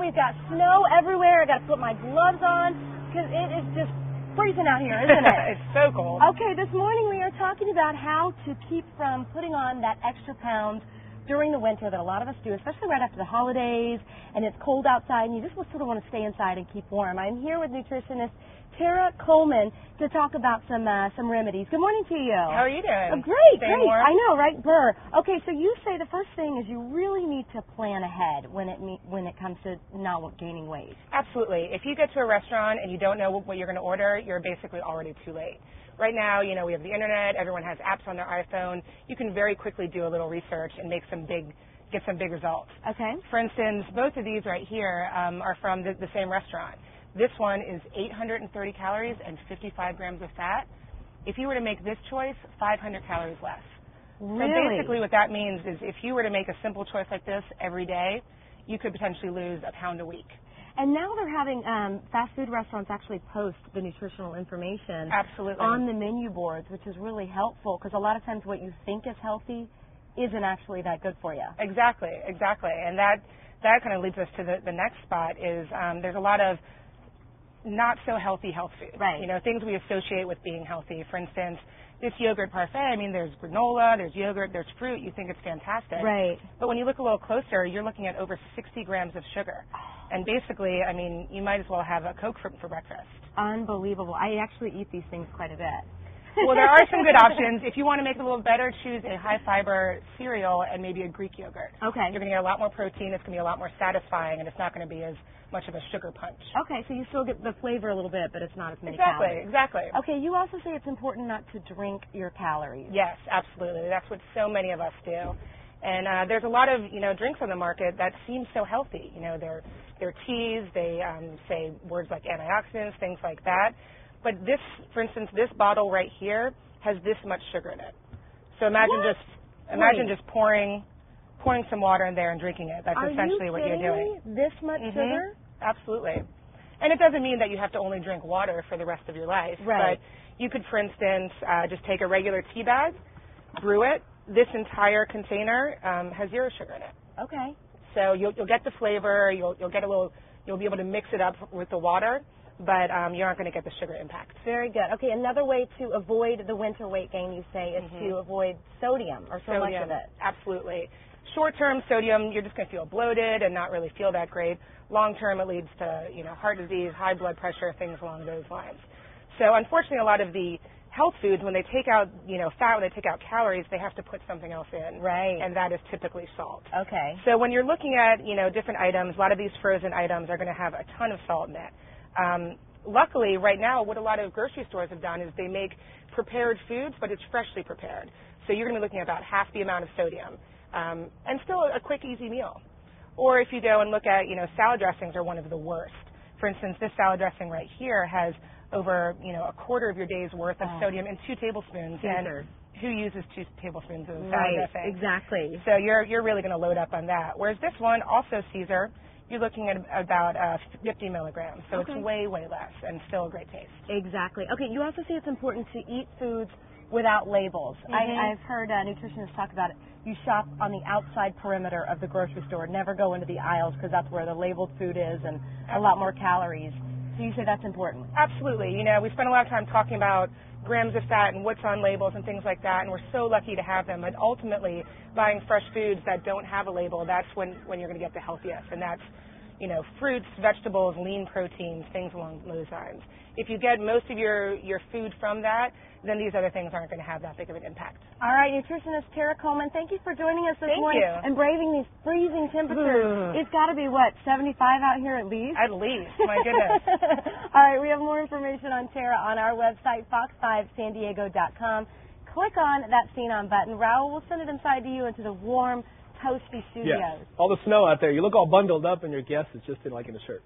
We've got snow everywhere. I got to put my gloves on because it is just freezing out here, isn't it? It's so cold. Okay, this morning we are talking about how to keep from putting on that extra pound during the winter that a lot of us do, especially right after the holidays and it's cold outside and you just sort of want to stay inside and keep warm. I'm here with nutritionist Tara Coleman to talk about some remedies. Good morning to you. How are you doing? Oh, great, Staying great. warm? I know, right? Burr. Okay, so you say the first thing is you really need to plan ahead when it comes to not gaining weight. Absolutely. If you get to a restaurant and you don't know what you're going to order, you're basically already too late. Right now, we have the internet. Everyone has apps on their iPhone. You can very quickly do a little research and get some big results. Okay. For instance, both of these right here are from the same restaurant. This one is 830 calories and 55 grams of fat. If you were to make this choice, 500 calories less. Really? So basically what that means is if you were to make a simple choice like this every day, you could potentially lose a pound a week. And now they're having fast food restaurants actually post the nutritional information Absolutely. on the menu boards, which is really helpful because a lot of times what you think is healthy isn't actually that good for you. Exactly. And that kind of leads us to the next spot is there's a lot of not so healthy health foods. Right. Things we associate with being healthy. For instance, this yogurt parfait, there's granola, there's yogurt, there's fruit. You think it's fantastic. Right. But when you look a little closer, you're looking at over 60 grams of sugar. And basically, you might as well have a Coke for breakfast. Unbelievable. I actually eat these things quite a bit. Well, there are some good options. If you want to make it a little better, choose a high-fiber cereal and maybe a Greek yogurt. Okay. You're going to get a lot more protein. It's going to be a lot more satisfying, and it's not going to be as much of a sugar punch. Okay, so you still get the flavor a little bit, but it's not as many Exactly, calories. exactly. Okay, you also say it's important not to drink your calories. Yes, absolutely. That's what so many of us do. And there's a lot of, drinks on the market that seem so healthy. They're teas. They say words like antioxidants, things like that. But this, for instance, this bottle right here has this much sugar in it. So imagine just pouring some water in there and drinking it. That's essentially what you're doing. This much sugar? Absolutely. And it doesn't mean that you have to only drink water for the rest of your life. Right. But you could, for instance, just take a regular tea bag, brew it. This entire container has 0 sugar in it. Okay. So you'll get the flavor. You'll be able to mix it up with the water, but you aren't going to get the sugar impact. Very good. Okay, another way to avoid the winter weight gain, you say, is to avoid sodium or so much of it. Absolutely. Short-term sodium, you're just going to feel bloated and not really feel that great. Long-term, it leads to heart disease, high blood pressure, things along those lines. So unfortunately, a lot of the health foods, when they take out fat, when they take out calories, they have to put something else in. Right. And that is typically salt. Okay. So when you're looking at different items, a lot of these frozen items are going to have a ton of salt in it. Luckily, right now, what a lot of grocery stores have done is they make prepared foods, but it's freshly prepared. So you're going to be looking at about half the amount of sodium. And still a quick, easy meal. Or if you go and look at, salad dressings are one of the worst. For instance, this salad dressing right here has over, a quarter of your day's worth of sodium in 2 tablespoons. Caesar. And who uses 2 tablespoons of salad Right, dressing? exactly. So you're really going to load up on that. Whereas this one, also Caesar, you're looking at about 50 milligrams. So it's way, way less and still a great taste. Exactly. Okay, you also say it's important to eat foods without labels. I've heard nutritionists talk about it. You shop on the outside perimeter of the grocery store. Never go into the aisles because that's where the labeled food is and a lot more calories. So you say that's important. Absolutely. We spend a lot of time talking about grams of fat and what's on labels and things like that, and we're so lucky to have them. But ultimately, buying fresh foods that don't have a label, that's when you're going to get the healthiest. And that's, fruits, vegetables, lean proteins, things along those lines. If you get most of your food from that, then these other things aren't going to have that big of an impact. All right, nutritionist Tara Coleman, thank you for joining us this morning and braving these freezing temperatures. It's got to be, 75 out here at least? At least. My goodness. All right, we have more information on Tara on our website, fox5sandiego.com. Click on that Seen On button. Raul will send it inside to you into the warm, toasty studios. Yes. All the snow out there. You look all bundled up and your guest is just in a shirt.